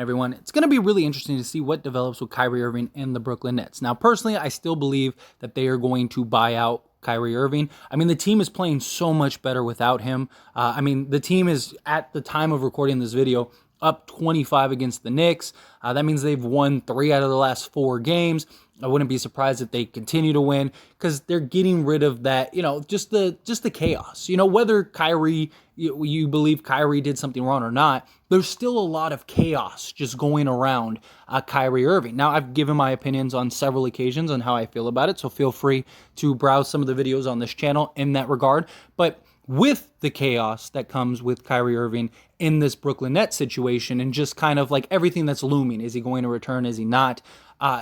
Everyone. It's going to be really interesting to see what develops with Kyrie Irving and the Brooklyn Nets. Now, personally, I still believe that they are going to buy out Kyrie Irving. I mean, the team is playing so much better without him. The team is, at the time of recording this video, up 25 against the Knicks. That means they've won 3 out of the last 4 games. I wouldn't be surprised if they continue to win because they're getting rid of that, just the chaos. Whether Kyrie, you believe Kyrie did something wrong or not, there's still a lot of chaos just going around Kyrie Irving. Now, I've given my opinions on several occasions on how I feel about it, so feel free to browse some of the videos on this channel in that regard. But with the chaos that comes with Kyrie Irving in this Brooklyn Nets situation and just kind of like everything that's looming, is he going to return, is he not?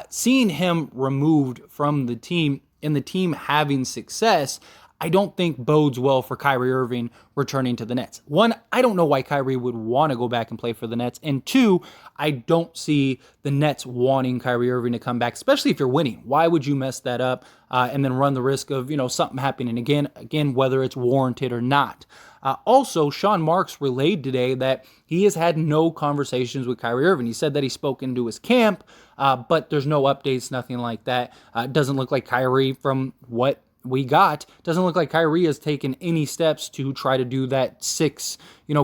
Seeing him removed from the team and the team having success, I don't think bodes well for Kyrie Irving returning to the Nets. One, I don't know why Kyrie would want to go back and play for the Nets. And two, I don't see the Nets wanting Kyrie Irving to come back, especially if you're winning. Why would you mess that up and then run the risk of, something happening again, whether it's warranted or not? Also, Sean Marks relayed today that he has had no conversations with Kyrie Irving. He said that he's spoken to his camp, but there's no updates, nothing like that. It doesn't look like Kyrie, from what we got, doesn't look like Kyrie has taken any steps to try to do that 6,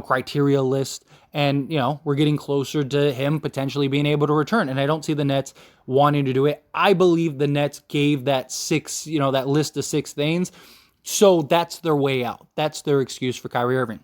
criteria list. And, we're getting closer to him potentially being able to return. And I don't see the Nets wanting to do it. I believe the Nets gave that 6, that list of 6 things. So that's their way out. That's their excuse for Kyrie Irving.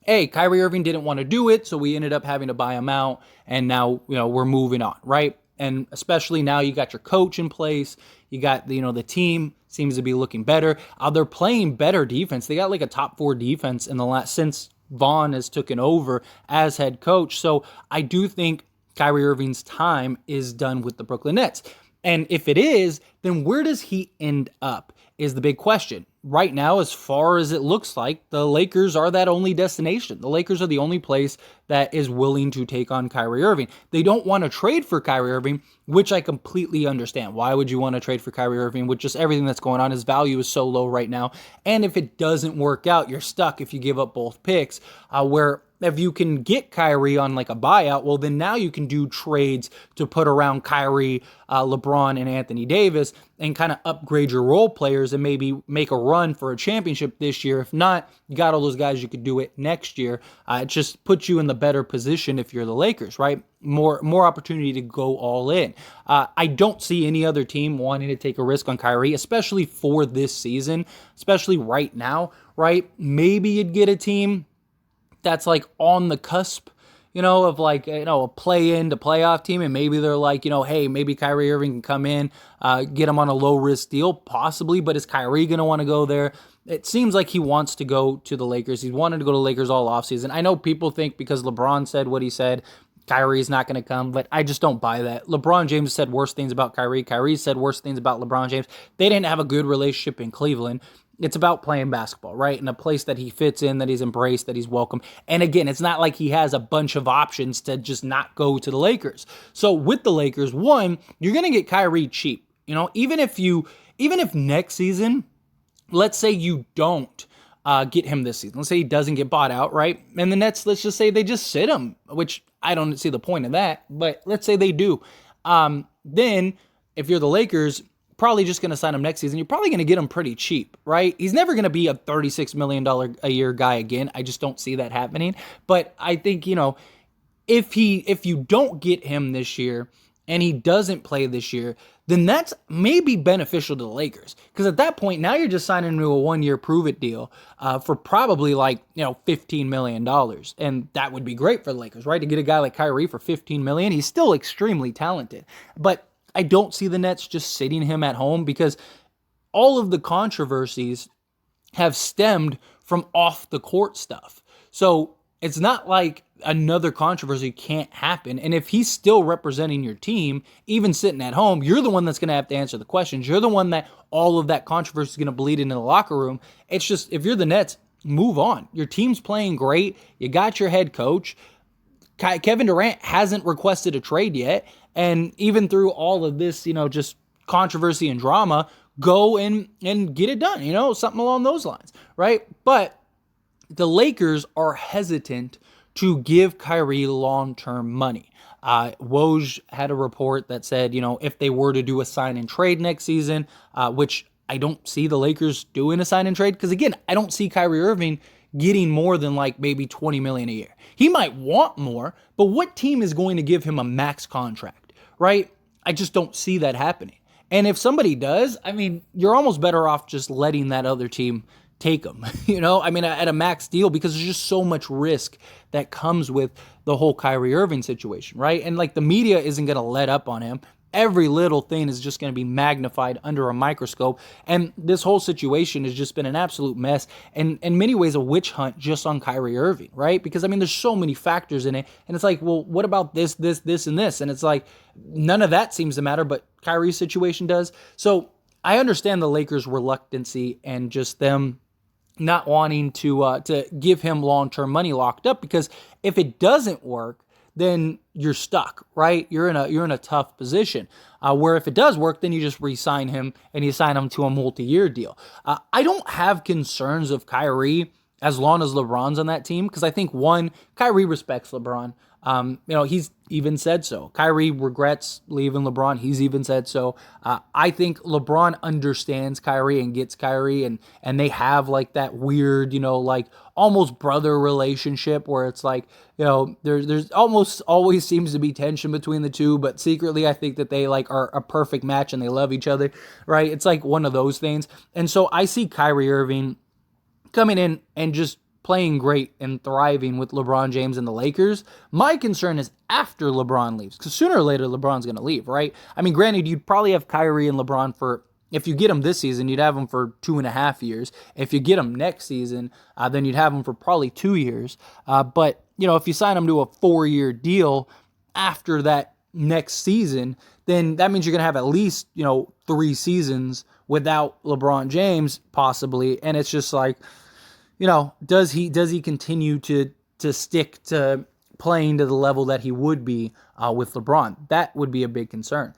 Hey, Kyrie Irving didn't want to do it, so we ended up having to buy him out. And now, we're moving on, right? And especially now you got your coach in place. You got, the team seems to be looking better. They're playing better defense. They got like a top 4 defense in the last, since Vaughn has taken over as head coach. So I do think Kyrie Irving's time is done with the Brooklyn Nets. And if it is, then where does he end up is the big question. Right now, as far as it looks like, the Lakers are that only destination. The Lakers are the only place that is willing to take on Kyrie Irving. They don't want to trade for Kyrie Irving, which I completely understand. Why would you want to trade for Kyrie Irving with just everything that's going on? His value is so low right now. And if it doesn't work out, you're stuck if you give up both picks, where if you can get Kyrie on like a buyout, well, then now you can do trades to put around Kyrie, LeBron, and Anthony Davis and kind of upgrade your role players and maybe make a run for a championship this year. If not, you got all those guys, you could do it next year. It just puts you in the better position if you're the Lakers, right? More opportunity to go all in. I don't see any other team wanting to take a risk on Kyrie, especially for this season, especially right now, right? Maybe you'd get a team that's like on the cusp, of like, a play-in to playoff team. And maybe they're like, hey, maybe Kyrie Irving can come in, get him on a low-risk deal, possibly. But is Kyrie going to want to go there? It seems like he wants to go to the Lakers. He's wanted to go to the Lakers all offseason. I know people think because LeBron said what he said, Kyrie's not going to come, but I just don't buy that. LeBron James said worse things about Kyrie. Kyrie said worse things about LeBron James. They didn't have a good relationship in Cleveland. It's about playing basketball, right? In a place that he fits in, that he's embraced, that he's welcome. And again, it's not like he has a bunch of options to just not go to the Lakers. So with the Lakers, one, you're going to get Kyrie cheap. Even if next season, let's say you don't get him this season. Let's say he doesn't get bought out, right? And the Nets, let's just say they just sit him, which I don't see the point of that, but let's say they do. Then if you're the Lakers, probably just going to sign him next season. You're probably going to get him pretty cheap, right? He's never going to be a $36 million a year guy again. I just don't see that happening. But I think, if you don't get him this year and he doesn't play this year, then that's maybe beneficial to the Lakers. Because at that point, now you're just signing him to a 1-year prove-it deal for probably $15 million. And that would be great for the Lakers, right? To get a guy like Kyrie for $15 million. He's still extremely talented. But I don't see the Nets just sitting him at home because all of the controversies have stemmed from off the court stuff. So it's not like another controversy can't happen. And if he's still representing your team, even sitting at home, you're the one that's going to have to answer the questions. You're the one that all of that controversy is going to bleed into the locker room. It's just, if you're the Nets, move on. Your team's playing great. You got your head coach. Kevin Durant hasn't requested a trade yet. And even through all of this, just controversy and drama, go and get it done, something along those lines, right? But the Lakers are hesitant to give Kyrie long-term money. Woj had a report that said, if they were to do a sign and trade next season, which I don't see the Lakers doing a sign and trade, because again, I don't see Kyrie Irving getting more than like maybe $20 million a year. He might want more, but what team is going to give him a max contract, right? I just don't see that happening. And if somebody does, I mean, you're almost better off just letting that other team take him, at a max deal, because there's just so much risk that comes with the whole Kyrie Irving situation, right? And like the media isn't going to let up on him. Every little thing is just going to be magnified under a microscope. And this whole situation has just been an absolute mess, and in many ways a witch hunt just on Kyrie Irving, right? Because there's so many factors in it. And it's like, well, what about this, and this? And it's like, none of that seems to matter, but Kyrie's situation does. So I understand the Lakers' reluctancy and just them not wanting to give him long-term money locked up, because if it doesn't work, then you're stuck, right? You're in a tough position. Where if it does work, then you just re-sign him and you sign him to a multi-year deal. I don't have concerns of Kyrie as long as LeBron's on that team, because I think, one, Kyrie respects LeBron. He's even said so. Kyrie regrets leaving LeBron. He's even said so. I think LeBron understands Kyrie and gets Kyrie, and they have like that weird, like almost brother relationship where it's like, there's almost always seems to be tension between the two, but secretly I think that they like are a perfect match and they love each other, right? It's like one of those things. And so I see Kyrie Irving coming in and just playing great and thriving with LeBron James and the Lakers. My concern is after LeBron leaves, because sooner or later LeBron's going to leave, right? I mean, granted, you'd probably have Kyrie and LeBron for, if you get them this season, you'd have them for 2.5 years. If you get them next season, then you'd have them for probably 2 years. But, if you sign them to a 4-year deal after that next season, then that means you're going to have at least, 3 seasons without LeBron James, possibly. And it's just like, does he continue to stick to playing to the level that he would be with LeBron? That would be a big concern.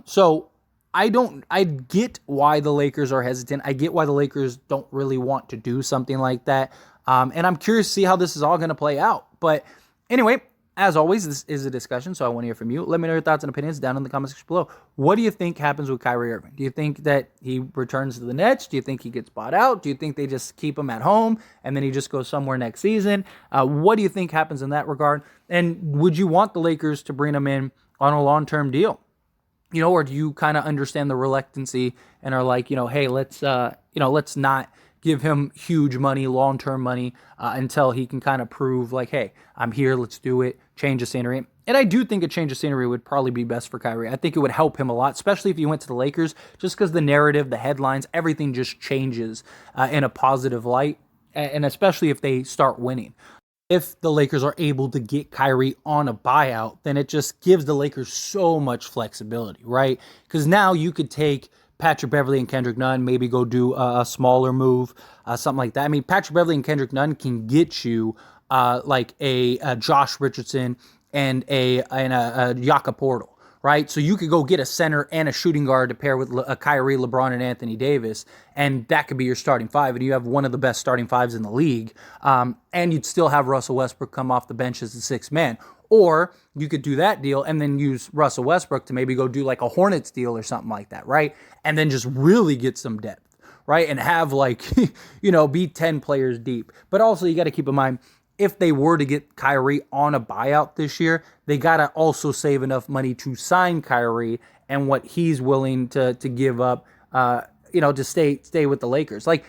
So I get why the Lakers are hesitant. I get why the Lakers don't really want to do something like that. And I'm curious to see how this is all going to play out. But anyway, as always, this is a discussion, so I want to hear from you. Let me know your thoughts and opinions down in the comments section below. What do you think happens with Kyrie Irving? Do you think that he returns to the Nets? Do you think he gets bought out? Do you think they just keep him at home and then he just goes somewhere next season? What do you think happens in that regard? And would you want the Lakers to bring him in on a long-term deal? Or do you kind of understand the reluctancy and are like, hey, let's not give him huge money, long-term money, until he can kind of prove like, hey, I'm here, let's do it, change the scenery. And I do think a change of scenery would probably be best for Kyrie. I think it would help him a lot, especially if he went to the Lakers, just because the narrative, the headlines, everything just changes in a positive light, and especially if they start winning. If the Lakers are able to get Kyrie on a buyout, then it just gives the Lakers so much flexibility, right? Because now you could take Patrick Beverley and Kendrick Nunn, maybe go do a smaller move, something like that. I mean, Patrick Beverley and Kendrick Nunn can get you like a Josh Richardson and a Jakob Poeltl, right? So you could go get a center and a shooting guard to pair with Kyrie, LeBron, and Anthony Davis, and that could be your starting five, and you have one of the best starting fives in the league, and you'd still have Russell Westbrook come off the bench as the sixth man. Or you could do that deal and then use Russell Westbrook to maybe go do like a Hornets deal or something like that, right? And then just really get some depth, right? And have like, be 10 players deep. But also you got to keep in mind, if they were to get Kyrie on a buyout this year, they got to also save enough money to sign Kyrie and what he's willing to give up, to stay with the Lakers. Like,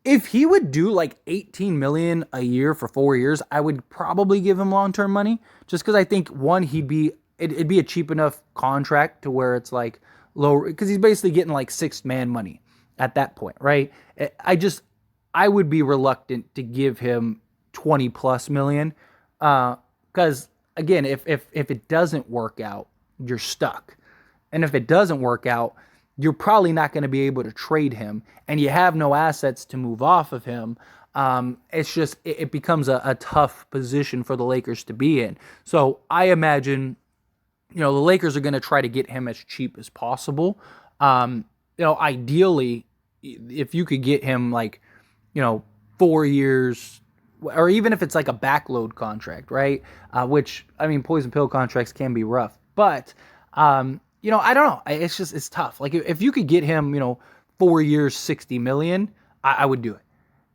if he would do like $18 million a year for 4 years, I would probably give him long-term money, just because I think, one, it'd be a cheap enough contract to where it's like low, because he's basically getting like sixth man money at that point, right? I would be reluctant to give him 20 plus million, because again, if it doesn't work out, you're stuck, and if it doesn't work out, you're probably not going to be able to trade him, and you have no assets to move off of him. It's just, it becomes a tough position for the Lakers to be in. So I imagine, the Lakers are going to try to get him as cheap as possible. Ideally, if you could get him like, 4 years, or even if it's like a backload contract, right? Which, I mean, poison pill contracts can be rough, but, I don't know. It's tough. Like if you could get him, 4 years, 60 million, I would do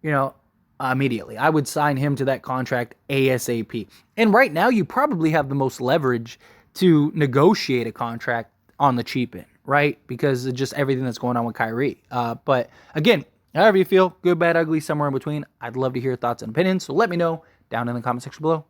it, immediately. I would sign him to that contract ASAP. And right now you probably have the most leverage to negotiate a contract on the cheap end, right? Because of just everything that's going on with Kyrie. But again, however you feel, good, bad, ugly, somewhere in between, I'd love to hear your thoughts and opinions. So let me know down in the comment section below.